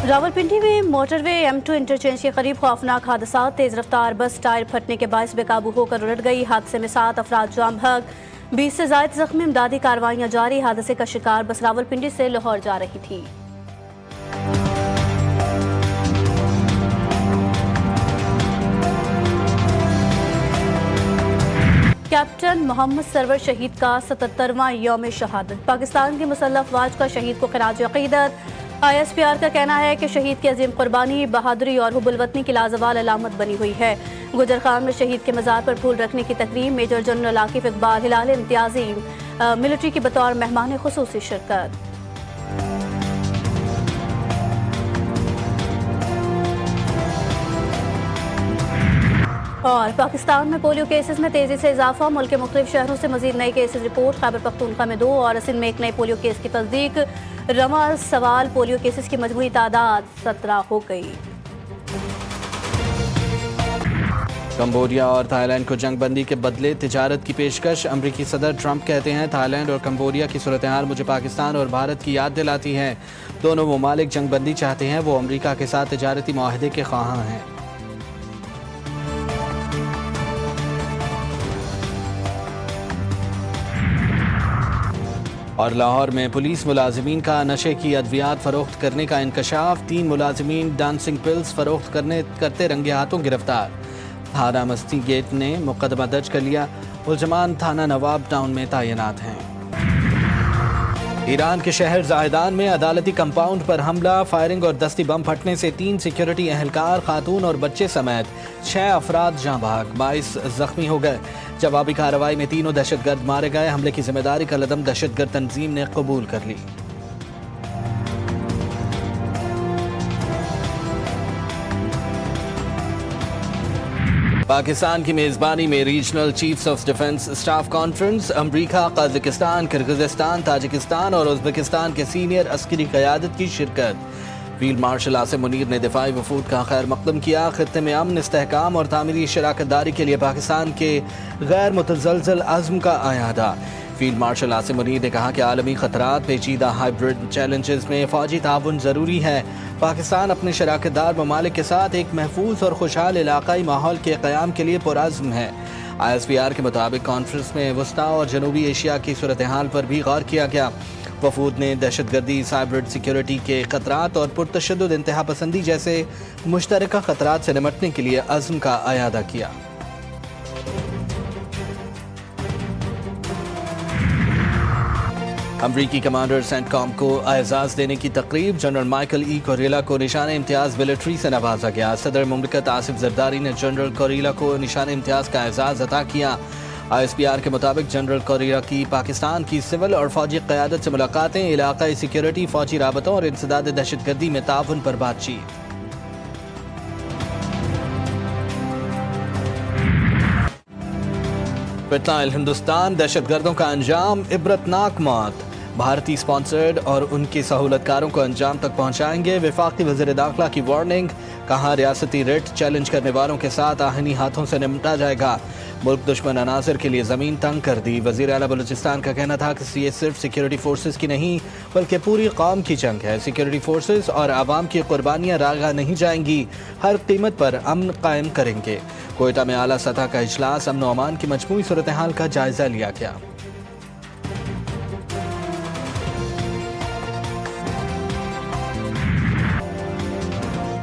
रावलपिंडी में motorway M2 interchange के करीब खौफनाक हादसा। तेज रफ्तार बस टायर फटने के बायस बेकाबू होकर उलट गई। हादसे में 7 अफराद जाम बहक, 20 से ज्यादा जख्मी। इमदादी कार्रवाइयां जारी। हादसे का शिकार बस रावलपिंडी से लाहौर जा रही थी। कैप्टन मोहम्मद सरवर शहीद का 77वां यौम शहादत। पाकिस्तान की मुसल्लह अफवाज का शहीद को खराज अकीदत। ISPR का कहना है कि शहीद की अजीम कुर्बानी, बहादुरी और हुब्बुल-वतनी की लाजवाल अलामत बनी हुई है। गुजर खान में शहीद के मज़ार पर फूल रखने की तकरीब। मेजर जनरल आकिफ इकबाल हिलाल इम्तियाजी मिलिट्री की बतौर मेहमान खुसूसी शिरकत। और पाकिस्तान में पोलियो केसेस में तेजी से इजाफा। मुल्क के मुख्तलिफ शहरों से मजीद नए केसेस रिपोर्ट। खैबर पख्तूनख्वा में 2 और सिंध में 1 नए पोलियो केस की तस्दीक। रवा सवाल पोलियो केसेस की मजमूई तादाद 17 हो गई। कंबोडिया और थाईलैंड को जंग बंदी के बदले तिजारत की पेशकश। अमरीकी सदर ट्रंप कहते हैं थाईलैंड और कंबोडिया की सूरत हाल मुझे पाकिस्तान और भारत की याद दिलाती है। दोनों ममालिक जंग बंदी चाहते हैं, वो अमरीका के साथ तिजारती मुआहदे के ख्वाहां हैं। और लाहौर में पुलिस मुलाजिमीन का नशे की अद्वियात फरोख्त करने का इंकशाफ। 3 मुलाजिमीन डांसिंग पिल्स फरोख्त करते रंगे हाथों गिरफ्तार। थाना मस्ती गेट ने मुकदमा दर्ज कर लिया। मुलजमान थाना नवाब टाउन में तैनात हैं। ईरान के शहर जाहिदान में अदालती कंपाउंड पर हमला, फायरिंग और दस्ती बम फटने से 3 सिक्योरिटी एहलकार, खातून और बच्चे समेत 6 अफराद जाँ बहक, 22 जख्मी हो गए। जवाबी कार्रवाई में 3 दहशतगर्द मारे गए। हमले की जिम्मेदारी कलदम दहशतगर्द तंजीम ने कबूल कर ली। पाकिस्तान की मेज़बानी में regional chiefs of defence staff conference. America, Kazakhstan, Kyrgyzstan, Tajikistan और उज़्बेकिस्तान के सीनियर अस्करी क़यादत की शिरकत। फील्ड मार्शल आसिम मुनीर ने दिफाई वफूद का खैर मकदम किया। खित्ते में अमन, इस्तेहकाम और तामीरी शराकत दारी के लिए पाकिस्तान के गैर मुतज़लज़ल अज़्म का आयादा। फील्ड मार्शल आसिम मुनीर ने कहा कि आलमी खतरात, पेचीदा हाइब्रिड चैलेंजेस में फ़ौजी ताउन ज़रूरी है। पाकिस्तान अपने शराकतदार ममालिक के साथ एक महफूज और खुशहाल इलाकाई माहौल के क़याम के लिए पुरअज़्म है। ISPR के मुताबिक कॉन्फ्रेंस में वस्ता और जनूबी एशिया की सूरत हाल पर भी गौर किया गया। वफूद ने दहशतगर्दी, साइबर सिक्योरिटी के खतरात और पुरतशद्दुद इंतहा पसंदी जैसे मुश्तरका खतरात से निपटने के लिए अज़्म का आयादा किया। अमरीकी कमांडर सेंटकॉम को एजाज़ देने की तकरीब। General Michael E. कोरेला को निशान इम्तियाज़ मिलिट्री से नवाजा गया। सदर मुमलिकत आसिफ जरदारी ने जनरल कोरेला को निशान इम्तियाज़ का एजाज़ अता किया। ISPR के मुताबिक जनरल कोरेला की पाकिस्तान की सिविल और फौजी क़यादत से मुलाकातें, इलाकाई सिक्योरिटी, फौजी राबतों और इंसदाद दहशतगर्दी में ताउन पर बातचीत। फितनाइल हिंदुस्तान, दहशतगर्दों का अंजाम, इबरतनाक मौत। भारतीय स्पॉन्सर्ड और उनके सहूलतकारों को अंजाम तक पहुंचाएंगे। वफाकी वज़ीर दाखिला की वार्निंग। कहा रियासती रेट चैलेंज करने वालों के साथ आहनी हाथों से निपटा जाएगा। मुल्क दुश्मन अनासर के लिए ज़मीन तंग कर दी। वज़ीर आला बलूचिस्तान का कहना था कि ये सिर्फ सिक्योरिटी फोर्सेस की नहीं बल्कि पूरी कौम की जंग है। सिक्योरिटी फोर्सेस और आवाम की कुर्बानियाँ रागा नहीं जाएंगी। हर कीमत पर अमन कायम करेंगे। कोयटा में आला सतह का इजलास। अमन अमान की मजमूई सूरत हाल का जायजा लिया गया।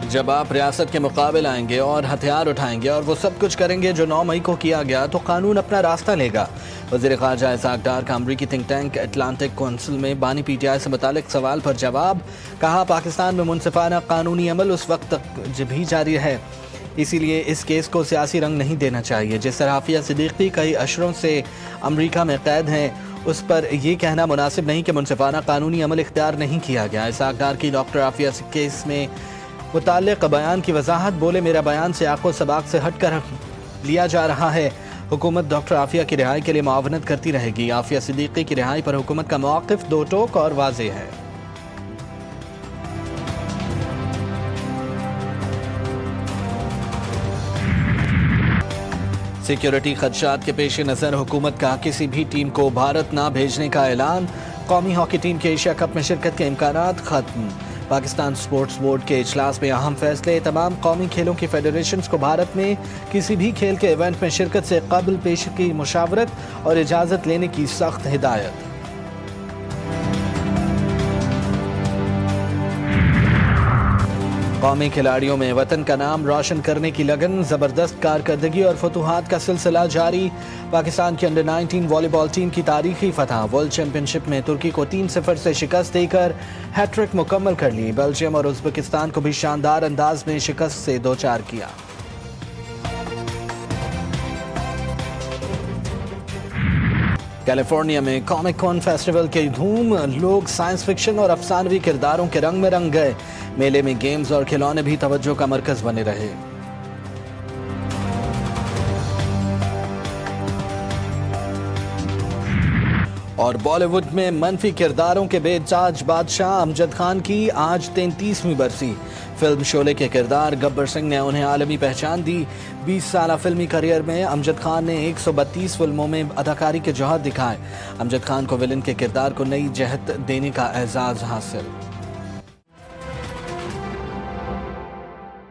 जब आप रियासत के मुकाबले आएंगे और हथियार उठाएंगे और वो सब कुछ करेंगे जो 9 मई को किया गया, तो कानून अपना रास्ता लेगा। वज़ीर ख़ारजा इसाक डार का अमरीकी थिंक टैंक अटलांटिक काउंसिल में बानी PTI से मुतालिक सवाल पर जवाब। कहा पाकिस्तान में मुनसिफाना कानूनी अमल उस वक्त तक भी जारी है, इसीलिए इस केस को सियासी रंग नहीं देना चाहिए। जिस तरह आफिया सिद्दीकी कई अशरों से अमरीका में कैद हैं, उस पर यह कहना मुनासिब नहीं कि मुनसिफाना कानूनी अमल इख्तियार नहीं किया गया। इसाक डार की डॉक्टर आफिया केस में मुताल्लिक़ बयान की वजाहत। बोले मेरा बयान सियाक़ो सबाक़ से हट कर लिया जा रहा है। हुकूमत डॉक्टर आफिया की रिहाई के लिए मुआवनत करती रहेगी। आफिया सिद्दीकी की रिहाई पर हुकूमत का मौक़िफ़ दो टोक और वाज़ेह है। सिक्योरिटी खदशात के पेश नज़र हुकूमत का किसी भी टीम को भारत ना भेजने का ऐलान। कौमी हॉकी टीम के एशिया कप में शिरकत के इम्कानात खत्म। پاکستان سپورٹس بورڈ کے اجلاس میں اہم فیصلے، تمام قومی کھیلوں کی فیڈریشنز کو بھارت میں کسی بھی کھیل کے ایونٹ میں شرکت سے قبل پیش کی مشاورت اور اجازت لینے کی سخت ہدایت۔ قومی کھلاڑیوں میں وطن کا نام روشن کرنے کی لگن، زبردست کارکردگی اور فتوحات کا سلسلہ جاری۔ پاکستان کی انڈر 19 والی بال ٹیم کی تاریخی فتح، ورلڈ چیمپئن شپ میں ترکی کو 3-0 سے شکست دے کر ہیٹ ٹرک مکمل کر لی۔ بیلجیم اور ازبکستان کو بھی شاندار انداز میں شکست سے دوچار کیا۔ کیلیفورنیا میں کامک کون فیسٹیول کی دھوم، لوگ سائنس فکشن اور افسانوی کرداروں کے رنگ میں رنگ گئے۔ میلے میں گیمز اور کھلونے بھی توجہ کا مرکز بنے رہے۔ اور بالی ووڈ میں منفی کرداروں کے بے تاج بادشاہ امجد خان کی آج 33ویں برسی۔ فلم شعلے کے کردار گبر سنگھ نے انہیں عالمی پہچان دی۔ 20 سالہ فلمی کیریئر میں امجد خان نے 132 فلموں میں اداکاری کے جوہر دکھائے۔ امجد خان کو ولن کے کردار کو نئی جہت دینے کا اعزاز حاصل۔